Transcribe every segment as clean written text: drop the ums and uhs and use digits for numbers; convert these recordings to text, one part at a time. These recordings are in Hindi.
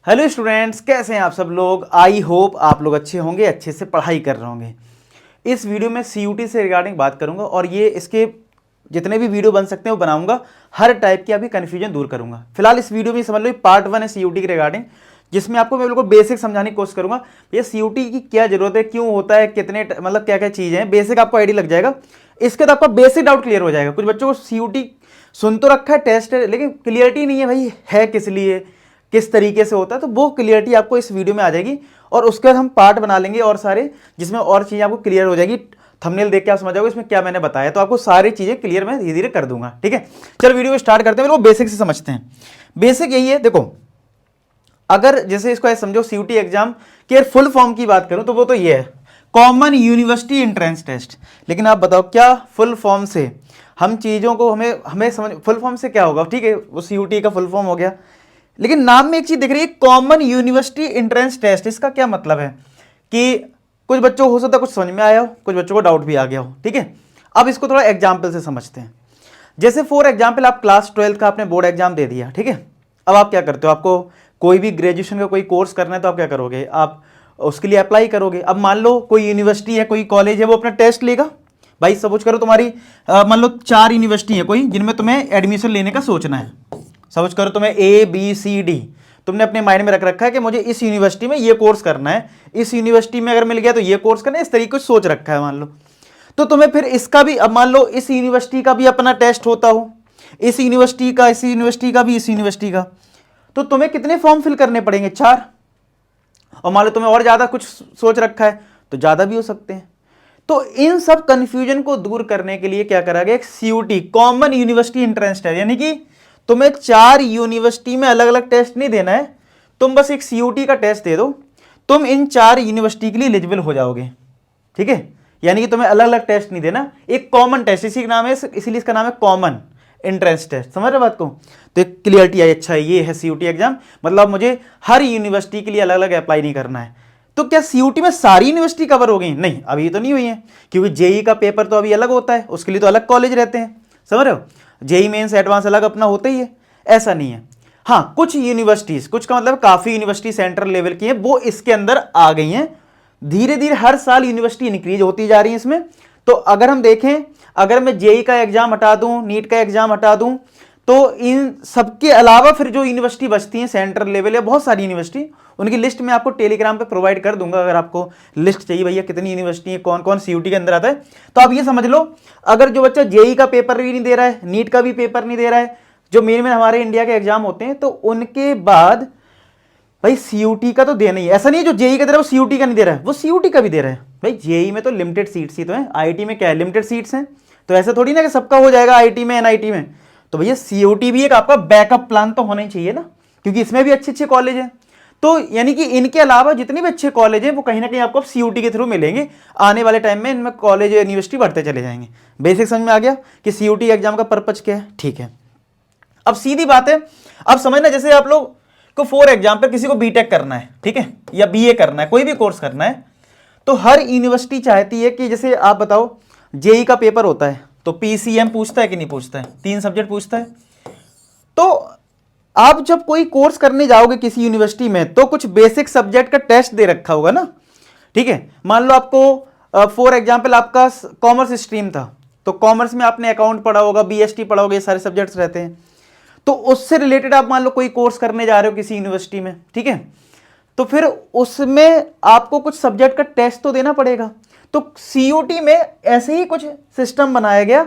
हेलो स्टूडेंट्स, कैसे हैं आप सब लोग। आई होप आप लोग अच्छे होंगे, अच्छे से पढ़ाई कर रहे होंगे। इस वीडियो में सीयूटी से रिगार्डिंग बात करूंगा और ये इसके जितने भी वीडियो बन सकते हैं वो बनाऊंगा। हर टाइप की आपकी कन्फ्यूजन दूर करूंगा। फिलहाल इस वीडियो में समझ लो पार्ट 1 है सीयूटी के रिगार्डिंग, जिसमें आपको मैं बिल्कुल बेसिक समझाने की कोशिश करूंगा। ये सीयूटी की क्या जरूरत है, क्यों होता है, कितने मतलब क्या क्या चीज़ें हैं, बेसिक आपको आइडिया लग जाएगा। इसके तो आपका बेसिक डाउट क्लियर हो जाएगा। कुछ बच्चों को सीयूटी सुन तो रखा है, टेस्ट है, लेकिन क्लियरिटी नहीं है भाई है किस लिए, किस तरीके से होता है, तो वो क्लियरिटी आपको इस वीडियो में आ जाएगी। और उसके बाद हम पार्ट बना लेंगे और सारे, जिसमें और चीज़ें आपको क्लियर हो जाएगी। थंबनेल देख के आप समझ जाओगे इसमें क्या मैंने बताया, तो आपको सारी चीज़ें क्लियर मैं धीरे धीरे कर दूंगा। ठीक है, चल वीडियो को स्टार्ट करते हैं। वो बेसिक से समझते हैं। बेसिक यही है, देखो अगर जैसे इसको ऐसे समझो, सीयूटी एग्जाम के फुल फॉर्म की बात करूं तो वो तो ये है, कॉमन यूनिवर्सिटी एंट्रेंस टेस्ट। लेकिन आप बताओ क्या फुल फॉर्म से हम चीज़ों को हमें हमें समझ, फुल फॉर्म से क्या होगा। ठीक है, वो सीयूटी का फुल फॉर्म हो गया, लेकिन नाम में एक चीज दिख रही है, कॉमन यूनिवर्सिटी एंट्रेंस टेस्ट। इसका क्या मतलब है कि कुछ बच्चों को हो सकता है कुछ समझ में आया हो, कुछ बच्चों को डाउट भी आ गया हो। ठीक है, अब इसको थोड़ा एग्जाम्पल से समझते हैं। जैसे फॉर एग्जाम्पल आप क्लास 12 का आपने बोर्ड एग्जाम दे दिया। ठीक है, अब आप क्या करते हो, आपको कोई भी ग्रेजुएशन का कोई कोर्स करना है तो आप क्या करोगे, आप उसके लिए अप्लाई करोगे। अब मान लो कोई यूनिवर्सिटी है, कोई कॉलेज है, वो अपना टेस्ट लेगा। भाई सपोज करो तुम्हारी मान लो 4 यूनिवर्सिटी है कोई, जिनमें तुम्हें एडमिशन लेने का सोचना है। सपोज करो तुम्हें A B C D, तुमने अपने माइंड में रख रखा है कि मुझे इस यूनिवर्सिटी में ये कोर्स करना है, इस यूनिवर्सिटी में अगर मिल गया तो ये कोर्स करना है, इस तरीके से सोच रखा है मान लो। तो तुम्हें फिर इसका भी, अब मान लो इस यूनिवर्सिटी का भी अपना टेस्ट होता हो, इस यूनिवर्सिटी का, इस यूनिवर्सिटी का भी, इस यूनिवर्सिटी का, तो तुम्हें कितने फॉर्म फिल करने पड़ेंगे, 4। और मान लो तुम्हें और ज्यादा कुछ सोच रखा है तो ज्यादा भी हो सकते हैं। तो इन सब कंफ्यूजन को दूर करने के लिए क्या करा गया, एक CUET common university entrance test, यानी कि तुम्हें 4 यूनिवर्सिटी में अलग अलग टेस्ट नहीं देना है, तुम बस एक सीयूटी का टेस्ट दे दो, तुम इन 4 यूनिवर्सिटी के लिए एलिजिबल हो जाओगे। ठीक है, यानी कि तुम्हें अलग अलग टेस्ट नहीं देना, एक कॉमन टेस्ट, इसी का नाम है, इसीलिए इसका नाम है कॉमन एंट्रेंस टेस्ट। समझ रहे बात को, तो एक क्लियरिटी आई। अच्छा ये है सीयूटी एग्जाम, मतलब मुझे हर यूनिवर्सिटी के लिए अलग अलग अप्लाई नहीं करना है। तो क्या सीयूटी में सारी यूनिवर्सिटी कवर हो गई? नहीं, अभी तो नहीं हुई है, क्योंकि जेई का पेपर तो अभी अलग होता है, उसके लिए तो अलग कॉलेज रहते हैं। समझ रहे हो, जेई मेंस एडवांस अलग अपना होता ही है, ऐसा नहीं है। हाँ, कुछ यूनिवर्सिटीज, कुछ का मतलब काफी यूनिवर्सिटी सेंट्रल लेवल की है, वो इसके अंदर आ गई हैं। धीरे धीरे हर साल यूनिवर्सिटी इंक्रीज होती जा रही है इसमें। तो अगर हम देखें, अगर मैं जेई का एग्जाम हटा दूं, नीट का एग्जाम हटा दूं, तो इन सबके अलावा फिर जो यूनिवर्सिटी बचती हैं सेंट्रल लेवल या बहुत सारी यूनिवर्सिटी, उनकी लिस्ट मैं आपको टेलीग्राम पे प्रोवाइड कर दूंगा। अगर आपको लिस्ट चाहिए भैया कितनी यूनिवर्सिटी है, कौन कौन सीयूटी के अंदर आता है, तो आप ये समझ लो, अगर जो बच्चा जेई का पेपर भी नहीं दे रहा है, नीट का भी पेपर नहीं दे रहा है, जो मेन हमारे इंडिया के एग्जाम होते हैं, तो उनके बाद भाई सीयूटी का तो देना ही है। ऐसा नहीं है जो जेई का दे रहा है वो सीयूटी का नहीं दे रहा है, वो सीयूटी का भी दे रहा है। भाई जेई में तो लिमिटेड सीट्स ही तो है, आईआईटी में क्या है, लिमिटेड सीट्स हैं। तो ऐसा थोड़ी ना कि सबका हो जाएगा आईआईटी में, एनआईटी में। तो भैया सीयूटी भी एक आपका बैकअप प्लान तो होना ही चाहिए ना, क्योंकि इसमें भी अच्छे अच्छे कॉलेज हैं। तो यानी कि इनके अलावा जितने भी अच्छे कॉलेज हैं वो कहीं ना कहीं आपको सीयूटी के थ्रू मिलेंगे। आने वाले टाइम में इनमें कॉलेज यूनिवर्सिटी बढ़ते चले जाएंगे। बेसिक समझ में आ गया कि सीयूटी एग्जाम का पर्पज क्या है। ठीक है, अब सीधी बात है, अब समझना, जैसे आप लोग को फॉर एग्जाम्पल किसी को बीटेक करना है, ठीक है, या बीए करना है, कोई भी कोर्स करना है, तो हर यूनिवर्सिटी चाहती है कि जैसे आप बताओ जेई का पेपर होता है तो पीसीएम पूछता है कि नहीं पूछता है, 3 सब्जेक्ट पूछता है। तो आप जब कोई कोर्स करने जाओगे किसी यूनिवर्सिटी में तो कुछ बेसिक सब्जेक्ट का टेस्ट दे रखा होगा ना। ठीक है, मान लो आपको फॉर एग्जाम्पल आपका कॉमर्स स्ट्रीम था, तो कॉमर्स में आपने अकाउंट पढ़ा होगा, बीएसटी पढ़ा होगा, ये सारे सब्जेक्ट्स रहते हैं। तो उससे रिलेटेड आप मान लो कोई कोर्स करने जा रहे हो किसी यूनिवर्सिटी में, ठीक है, तो फिर उसमें आपको कुछ सब्जेक्ट का टेस्ट तो देना पड़ेगा। तो सीयूटी में ऐसे ही कुछ सिस्टम बनाया गया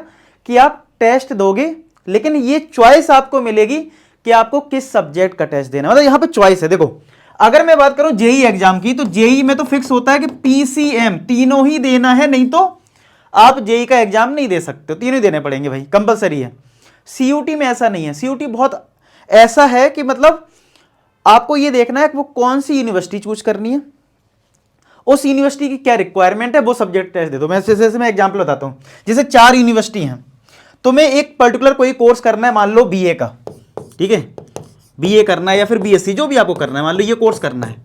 कि आप टेस्ट दोगे, लेकिन ये चॉइस आपको मिलेगी कि आपको किस सब्जेक्ट का टेस्ट देना, मतलब यहां पे चॉइस है। देखो अगर मैं बात करूं जेई एग्जाम की, तो जेई में तो फिक्स होता है कि पीसीएम तीनों ही देना है, नहीं तो आप जेई का एग्जाम नहीं दे सकते हो, तीनों ही देने पड़ेंगे भाई, कंपलसरी है। सीयूटी में ऐसा नहीं है, सीयूटी बहुत ऐसा है कि मतलब आपको ये देखना है कि वो कौन सी यूनिवर्सिटी चूज करनी है, उस यूनिवर्सिटी की क्या रिक्वायरमेंट है, वो सब्जेक्ट टेस्ट दे दो। मैं जैसे मैं एग्जांपल बताता हूं, जैसे 4 यूनिवर्सिटी हैं, तुम्हें एक पर्टिकुलर कोई कोर्स करना है, मान लो बीए का, ठीक है, बीए करना है या फिर बीएससी, जो भी आपको करना है, मान लो ये कोर्स करना है,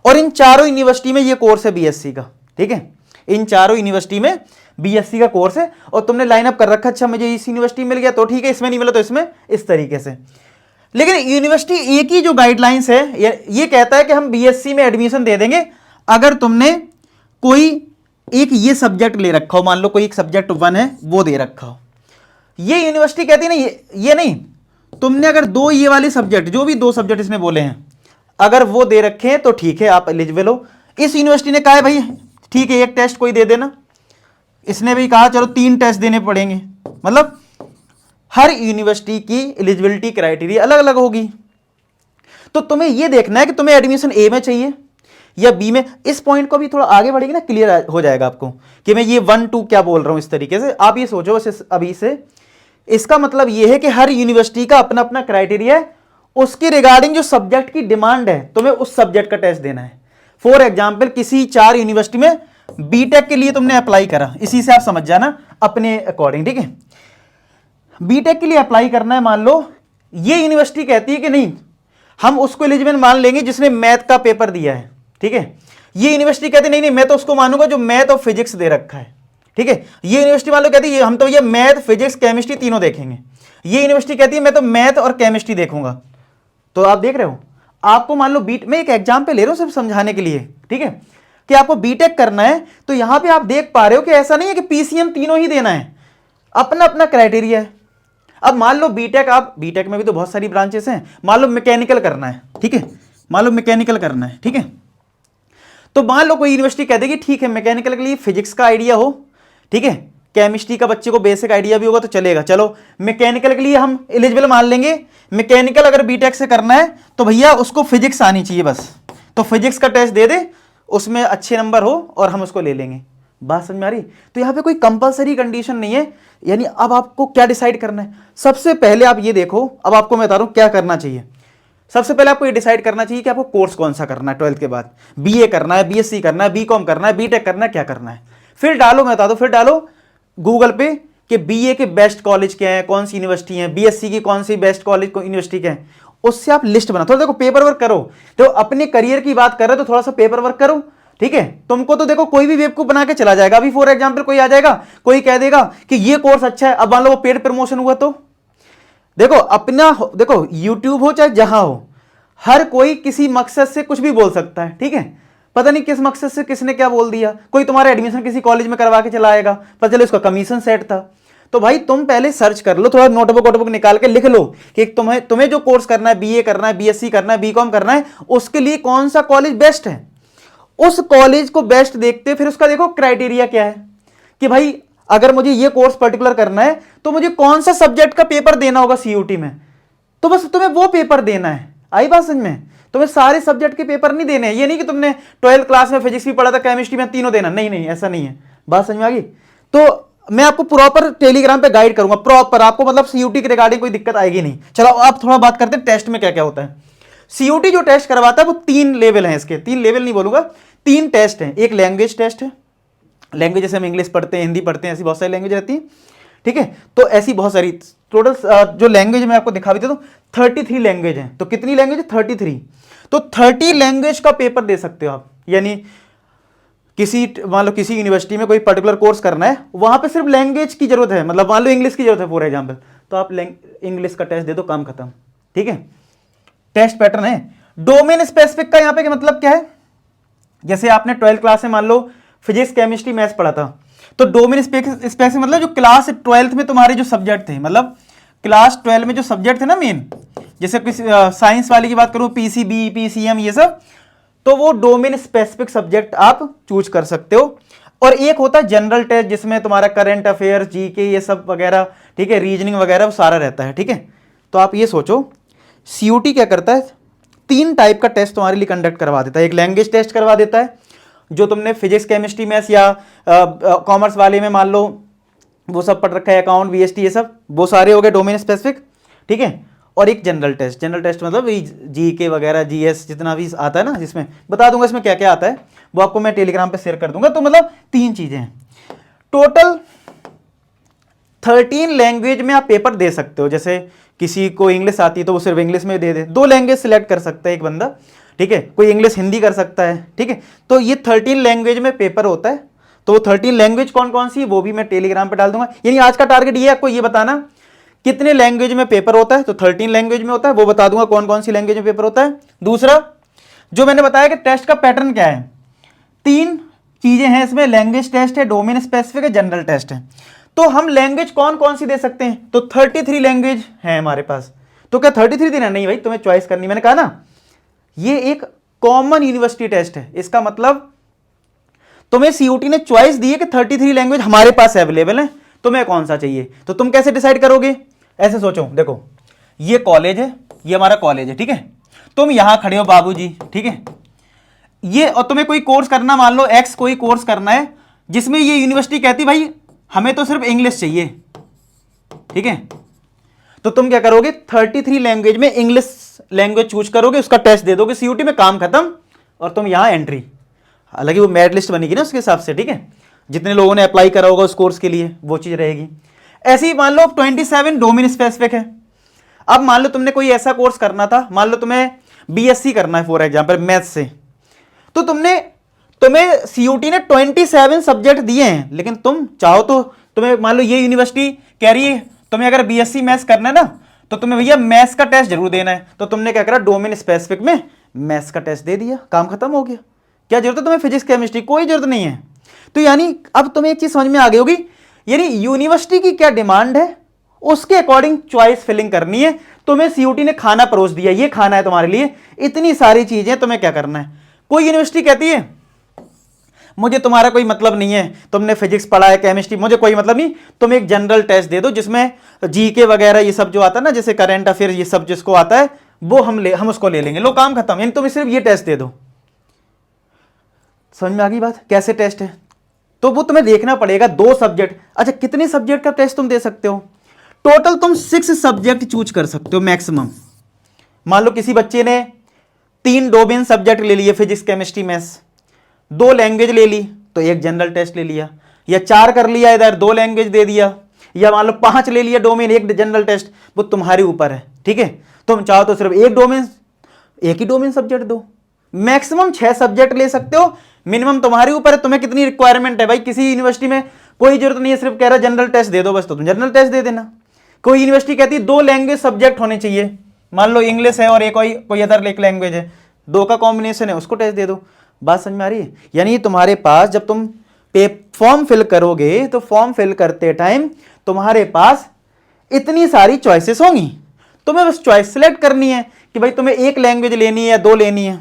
और इन चारों यूनिवर्सिटी में ये कोर्स है बीएससी का। ठीक है, इन चारों यूनिवर्सिटी में बीएससी का कोर्स है, और तुमने लाइन अप कर रखा, अच्छा मुझे इस यूनिवर्सिटी मिल गया तो ठीक है, इसमें नहीं मिला तो इसमें, इस तरीके से। लेकिन यूनिवर्सिटी एक ही जो गाइडलाइंस है ये कहता है कि हम बीएससी में एडमिशन दे देंगे अगर तुमने कोई एक ये सब्जेक्ट ले रखा हो, मान लो कोई एक सब्जेक्ट 1 है वो दे रखा हो। ये यूनिवर्सिटी कहती है नहीं, ये नहीं, तुमने अगर दो ये वाले सब्जेक्ट, जो भी दो सब्जेक्ट इसने बोले हैं, अगर वो दे रखे हैं तो ठीक है, आप एलिजिबल हो। इस यूनिवर्सिटी ने कहा है भाई ठीक है एक टेस्ट कोई दे देना, इसने भी कहा चलो 3 टेस्ट देने पड़ेंगे। मतलब हर यूनिवर्सिटी की एलिजिबिलिटी क्राइटेरिया अलग अलग होगी। तो तुम्हें यह देखना है कि तुम्हें एडमिशन ए में चाहिए या बी में। इस पॉइंट को भी थोड़ा आगे बढ़ेगी ना, क्लियर हो जाएगा आपको कि मैं ये 1 2 क्या बोल रहा हूं। इस तरीके से आप ये सोचो अभी से, इसका मतलब यह है कि हर यूनिवर्सिटी का अपना अपना क्राइटेरिया है, उसकी रिगार्डिंग जो सब्जेक्ट की डिमांड है तुम्हें उस सब्जेक्ट का टेस्ट देना है। फॉर एग्जाम्पल किसी 4 यूनिवर्सिटी में बीटेक के लिए तुमने अप्लाई करा, इसी से आप समझ जाना अपने अकॉर्डिंग, ठीक है। बीटेक के लिए अप्लाई करना है, मान लो ये यूनिवर्सिटी कहती है कि नहीं हम उसको एलिजिबल मान लेंगे जिसने मैथ का पेपर दिया है, ठीक है। ये यूनिवर्सिटी कहती है नहीं नहीं मैं तो उसको मानूंगा जो मैथ और फिजिक्स दे रखा है, ठीक है। ये यूनिवर्सिटी मान लो कहती है हम तो ये मैथ फिजिक्स केमिस्ट्री तीनों देखेंगे। ये यूनिवर्सिटी कहती है मैं तो मैथ और केमिस्ट्री देखूंगा। तो आप देख रहे हो, आपको मान लो मैं एक एग्जाम्पल ले रहा हूं सिर्फ समझाने के लिए, ठीक है, कि आपको बीटेक करना है। तो यहां पे आप देख पा रहे हो कि ऐसा नहीं है कि पीसीएम तीनों ही देना है, अपना अपना क्राइटेरिया है। अब मान लो बीटेक, आप बीटेक में भी तो बहुत सारी ब्रांचेस हैं, मान लो मैकेनिकल करना है, ठीक है, मान लो मैकेनिकल करना है, ठीक है। तो मान लो कोई यूनिवर्सिटी कह देगी ठीक है मैकेनिकल के लिए फिजिक्स का आइडिया हो, ठीक है, केमिस्ट्री का बच्चे को बेसिक आइडिया भी होगा तो चलेगा, चलो मैकेनिकल के लिए हम एलिजिबल मान लेंगे। मैकेनिकल अगर बीटेक से करना है तो भैया उसको फिजिक्स आनी चाहिए बस, तो फिजिक्स का टेस्ट दे दे, उसमें अच्छे नंबर हो और हम उसको ले लेंगे। बात समझ में आ रही? तो यहां पे कोई कंपलसरी कंडीशन नहीं है। यानी अब आपको क्या डिसाइड करना है, सबसे पहले आप ये देखो, अब आपको मैं बता रहा हूं क्या करना चाहिए। सबसे पहले आपको ये डिसाइड करना चाहिए कि आपको कोर्स कौन सा करना है। 12th के बाद बीए करना है, बीएससी करना है, बीकॉम करना है, बीटेक करना है, क्या करना है। फिर डालो, मैं बता दूं, फिर डालो गूगल पे कि बीए के बेस्ट कॉलेज क्या है, कौन सी यूनिवर्सिटी है, बीएससी की कौन सी बेस्ट कॉलेज यूनिवर्सिटी क्या है, उससे आप लिस्ट बना। थोड़ा देखो पेपर वर्क करो, तो अपने करियर की बात कर रहे हो तो थोड़ा सा पेपर वर्क करो, ठीक है। तुमको तो देखो कोई भी बेवकूफ बना के चला जाएगा। अभी फॉर एग्जांपल कोई आ जाएगा, कोई कह देगा कि ये कोर्स अच्छा है, अब मान लो वो पेड प्रमोशन हुआ तो देखो अपना, देखो यूट्यूब हो चाहे जहां हो, हर कोई किसी मकसद से कुछ भी बोल सकता है, ठीक है। पता नहीं किस मकसद से किसने क्या बोल दिया, कोई तुम्हारा एडमिशन किसी कॉलेज में करवा के चला आएगा, पता चले उसका कमीशन सेट था। तो भाई तुम पहले सर्च कर लो, थोड़ा नोटबुक वोटबुक निकाल के लिख लो कि तुम्हें जो कोर्स करना है, बीए करना है, बीएससी करना है, बीकॉम करना है, उसके लिए कौन सा कॉलेज बेस्ट है। उस कॉलेज को बेस्ट देखते फिर उसका देखो क्राइटेरिया क्या है कि भाई अगर मुझे ये कोर्स पर्टिकुलर करना है तो मुझे कौन सा सब्जेक्ट का पेपर देना होगा सीयूटी में, तो बस तुम्हें वो पेपर देना है। आई बात समझ में? तुम्हें सारे सब्जेक्ट के पेपर नहीं देने हैं। ये नहीं कि तुमने 12th क्लास में फिजिक्स भी पढ़ा था, केमिस्ट्री में तीनों देना, नहीं नहीं ऐसा नहीं है। बात समझ में आ गई? तो मैं आपको प्रॉपर टेलीग्राम पे गाइड करूंगा, प्रॉपर आपको मतलब सीयूटी के रिगार्डिंग कोई दिक्कत आएगी नहीं। चलो आप थोड़ा बात करते हैं टेस्ट में क्या क्या होता है। सीयूटी जो टेस्ट करवाता है वो 3 लेवल हैं, इसके 3 लेवल नहीं बोलूंगा, 3 टेस्ट हैं। एक लैंग्वेज टेस्ट है, लैंग्वेज जैसे हम इंग्लिश पढ़ते हैं, हिंदी पढ़ते हैं, ऐसी बहुत सारी लैंग्वेज रहती है, ठीक है। तो ऐसी बहुत सारी टोटल जो लैंग्वेज मैं आपको दिखा भी देता हूं 33 लैंग्वेज हैं। तो कितनी लैंग्वेज है? 33। तो 30 लैंग्वेज का पेपर दे सकते हो आप। यानी किसी मान लो किसी यूनिवर्सिटी में कोई पर्टिकुलर कोर्स करना है, वहां पे सिर्फ लैंग्वेज की जरूरत है, मतलब मान लो इंग्लिश की जरूरत है फॉर एग्जाम्पल, तो आप इंग्लिश का टेस्ट दे दो, काम खत्म, ठीक है। टेस्ट पैटर्न है। डोमेन स्पेसिफिक का यहां पे मतलब क्या है, जैसे आपने 12th क्लास में मान लो फिजिक्स केमिस्ट्री मैथ्स पढ़ा था, तो डोमेन स्पेसिफिक मतलब जो क्लास 12th में तुम्हारे जो सब्जेक्ट थे, मतलब क्लास 12 में जो सब्जेक्ट थे ना मेन, जैसे किसी साइंस वाले की बात करूं, पीसीबी, पीसीएम, ये सब, तो वो डोमेन स्पेसिफिक सब्जेक्ट आप चूज कर सकते हो। और एक होता है जनरल टेस्ट जिसमें तुम्हारा करंट अफेयर्स, जीके, ये सब वगैरह, ठीक है, रीजनिंग वगैरह वो सारा रहता है, ठीक है। तो आप ये सोचो सीयूटी क्या करता है, 3 टाइप का टेस्ट तुम्हारे लिए कंडक्ट करवा देता है। एक लैंग्वेज टेस्ट करवा देता है, जो तुमने फिजिक्स केमिस्ट्री मैथ्स या कॉमर्स वाले में मान लो वो सब पढ़ रखा है, अकाउंट, बीएसटी, ये सब वो सारे हो गए डोमेन स्पेसिफिक, ठीक है। और एक जनरल टेस्ट, जनरल टेस्ट मतलब जीके वगैरह, जीएस जितना भी आता है ना, जिसमें बता दूंगा इसमें क्या क्या आता है, वो आपको मैं टेलीग्राम पे शेयर कर दूंगा। तो मतलब 3 चीजें हैं। टोटल 13 लैंग्वेज में आप पेपर दे सकते हो। जैसे किसी को इंग्लिश आती है तो वो सिर्फ इंग्लिश में दे दे, 2 लैंग्वेज सिलेक्ट कर सकता है एक बंदा, ठीक है, कोई इंग्लिश हिंदी कर सकता है, ठीक है। तो ये 13 लैंग्वेज में पेपर होता है। तो वो 13 लैंग्वेज कौन कौन सी वो भी मैं टेलीग्राम पे डाल दूंगा। यानी आज का टारगेट ये है आपको ये बताना कितने लैंग्वेज में पेपर होता है, तो 13 लैंग्वेज में होता है, वो बता दूंगा कौन कौन सी लैंग्वेज में पेपर होता है। दूसरा जो मैंने बताया कि टेस्ट का पैटर्न क्या है, 3 चीजें हैं इसमें, लैंग्वेज टेस्ट है, डोमेन स्पेसिफिक है, जनरल टेस्ट है। तो हम लैंग्वेज कौन कौन सी दे सकते हैं, तो 33 लैंग्वेज है हमारे पास। तो क्या 33 देना, नहीं भाई तुम्हें चॉइस करनी, मैंने कहा ना ये एक कॉमन यूनिवर्सिटी टेस्ट है, इसका मतलब तुम्हें सीयूटी ने चॉइस दी है कि 33 लैंग्वेज हमारे पास अवेलेबल है, तुम्हें कौन सा चाहिए। तो तुम कैसे डिसाइड करोगे, ऐसे सोचो, देखो ये कॉलेज है, ये हमारा कॉलेज है, ठीक है, तुम यहां खड़े हो बाबूजी, ठीक है, ये और तुम्हें कोई कोर्स करना, मान लो एक्स कोई कोर्स करना है जिसमें ये यूनिवर्सिटी कहती भाई हमें तो सिर्फ इंग्लिश चाहिए, ठीक है, तो तुम क्या करोगे 33 लैंग्वेज में इंग्लिश लैंग्वेज चूज करोगे, उसका टेस्ट दे दोगे, सीयूटी में काम खत्म और तुम यहां एंट्री। हालांकि वो मेरिट लिस्ट बनेगी ना उसके हिसाब से, ठीक है, जितने लोगों ने अप्लाई करा होगा उस कोर्स के लिए वो चीज रहेगी। ऐसे ही मान लो 27 डोमेन स्पेसिफिक है। अब मान लो तुमने कोई ऐसा कोर्स करना था, मान लो तुम्हें बीएससी करना है फॉर एग्जांपल मैथ से, तो तुम्हें सीयूटी ने 27 सब्जेक्ट दिए हैं, लेकिन तुम चाहो तो तुम्हें मान लो ये यूनिवर्सिटी कह रही है तुम्हें अगर बीएससी मैथ्स करना है ना तो तुम्हें भैया मैथ्स का टेस्ट जरूर देना है, तो तुमने क्या करा डोमेन स्पेसिफिक में मैथ्स का टेस्ट दे दिया, काम खत्म हो गया। क्या जरूरत है तुम्हें फिजिक्स केमिस्ट्री, कोई जरूरत नहीं है। तो यानी अब तुम्हें एक चीज समझ में आ गई होगी, यानी यूनिवर्सिटी की क्या डिमांड है उसके अकॉर्डिंग चॉइस फिलिंग करनी है। तुम्हें सीयूटी ने खाना परोस दिया, ये खाना है तुम्हारे लिए, इतनी सारी चीजें, तुम्हें क्या करना है। कोई यूनिवर्सिटी कहती है मुझे तुम्हारा कोई मतलब नहीं है, तुमने फिजिक्स पढ़ा है केमिस्ट्री, मुझे कोई मतलब नहीं, तुम एक जनरल टेस्ट दे दो जिसमें जीके वगैरह ये सब जो आता है ना, जैसे करंट अफेयर ये सब जिसको आता है वो हम उसको ले लेंगे, लो काम खत्म, यानी तुम सिर्फ ये टेस्ट दे दो। समझ में आ गई बात, कैसे टेस्ट है, तो वो तुम्हें देखना पड़ेगा 2 सब्जेक्ट। अच्छा कितने सब्जेक्ट का टेस्ट तुम दे सकते हो, टोटल तुम 6 सब्जेक्ट चूज कर सकते हो मैक्सिमम। मान लो किसी बच्चे ने 3 डोमेन सब्जेक्ट ले लिए, फिजिक्स केमिस्ट्री मैथ्स, 2 लैंग्वेज ले ली तो 1 जनरल टेस्ट ले लिया, या 4 कर लिया इधर 2 लैंग्वेज दे दिया, या मान लो 5 ले लिया डोमेन 1 जनरल टेस्ट, वो तुम्हारे ऊपर है, ठीक है। तुम चाहो तो सिर्फ एक ही डोमेन सब्जेक्ट दो, मैक्सिमम 6 सब्जेक्ट ले सकते हो, मिनिमम तुम्हारे ऊपर है, तुम्हें कितनी रिक्वायरमेंट है भाई। किसी यूनिवर्सिटी में कोई जरूरत नहीं है, सिर्फ कह रहा जनरल टेस्ट दे दो बस, तो तुम जनरल टेस्ट दे देना। कोई यूनिवर्सिटी कहती है 2 लैंग्वेज सब्जेक्ट होने चाहिए, मान लो इंग्लिश है और एक कोई अदर एक लैंग्वेज है, 2 का कॉम्बिनेशन है, उसको टेस्ट दे दो। बात समझ में आ रही है, यानी तुम्हारे पास जब तुम फॉर्म फिल करोगे तो फॉर्म फिल करते टाइम तुम्हारे पास इतनी सारी चॉइसेस होंगी, तुम्हें बस चॉइस सिलेक्ट करनी है कि भाई तुम्हें 1 लैंग्वेज लेनी है या 2 लेनी है,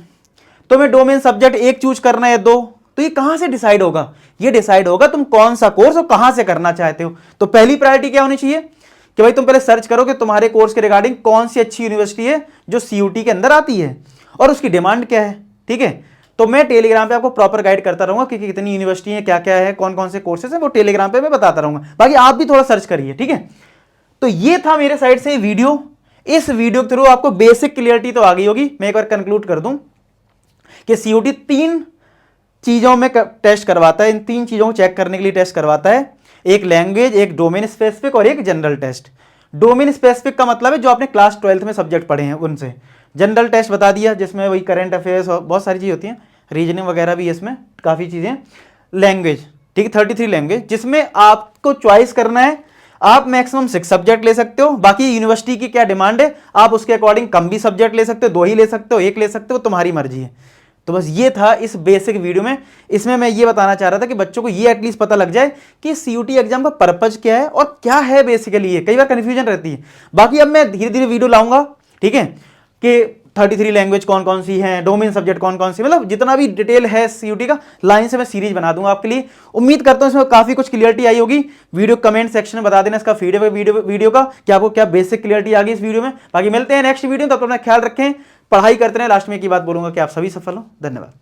तुम्हें डोमेन सब्जेक्ट 1 चूज करना है या 2। तो ये कहां से डिसाइड होगा, ये डिसाइड होगा तुम कौन सा कोर्स और कहां से करना चाहते हो। तो पहली प्रायोरिटी क्या होनी चाहिए कि भाई तुम पहले सर्च करो कि तुम्हारे कोर्स के रिगार्डिंग कौन सी अच्छी यूनिवर्सिटी है जो सीयूटी के अंदर आती है और उसकी डिमांड क्या है, ठीक है। तो मैं टेलीग्राम पे आपको प्रॉपर गाइड करता रहूंगा कि कितनी यूनिवर्सिटी है, क्या क्या है, कौन कौन से कोर्सेज हैं, वो टेलीग्राम पे मैं बताता रहूंगा, बाकी आप भी थोड़ा सर्च करिए, ठीक है। तो ये था मेरे साइड से वीडियो, इस वीडियो के थ्रू आपको बेसिक क्लियरिटी तो आ गई होगी। मैं एक बार कंक्लूड कर दूं कि सीयूटी 3 चीजों में टेस्ट करवाता है, इन 3 चीजों को चेक करने के लिए टेस्ट करवाता है, एक लैंग्वेज, एक डोमेन स्पेसिफिक और एक जनरल टेस्ट। डोमेन स्पेसिफिक का मतलब है जो आपने क्लास 12th में सब्जेक्ट पढ़े हैं उनसे। जनरल टेस्ट बता दिया जिसमें वही करंट अफेयर्स और बहुत सारी चीज़ होती हैं, रीजनिंग वगैरह भी इसमें काफ़ी चीज़ें। लैंग्वेज, ठीक है, 33 लैंग्वेज जिसमें आपको चॉइस करना है, आप मैक्सिमम 6 सब्जेक्ट ले सकते हो, बाकी यूनिवर्सिटी की क्या डिमांड है आप उसके अकॉर्डिंग कम भी सब्जेक्ट ले सकते हो, 2 ही ले सकते हो, 1 ले सकते हो, तुम्हारी मर्जी है। तो बस ये था इस बेसिक वीडियो में। इसमें मैं ये बताना चाह रहा था कि बच्चों को ये एटलीस्ट पता लग जाए कि सीयूटी एग्जाम का पर्पज क्या है और क्या है बेसिकली, ये कई बार कन्फ्यूजन रहती है। बाकी अब मैं धीरे धीरे वीडियो लाऊंगा, ठीक है, कि 33 लैंग्वेज कौन कौन सी हैं, डोमेन सब्जेक्ट कौन कौन सी, मतलब जितना भी डिटेल है सीयूटी का लाइन से मैं सीरीज बना दूंगा आपके लिए। उम्मीद करता हूं इसमें काफी कुछ क्लियरिटी आई होगी। वीडियो कमेंट सेक्शन में बता देना इसका फीडबैक वीडियो का कि आपको क्या बेसिक क्लियरिटी आ गई इस वीडियो में। बाकी मिलते हैं नेक्स्ट वीडियो, तब तक अपना ख्याल रखें, पढ़ाई करते रहें। लास्ट में एक ही बात बोलूंगा कि आप सभी सफल हो। धन्यवाद।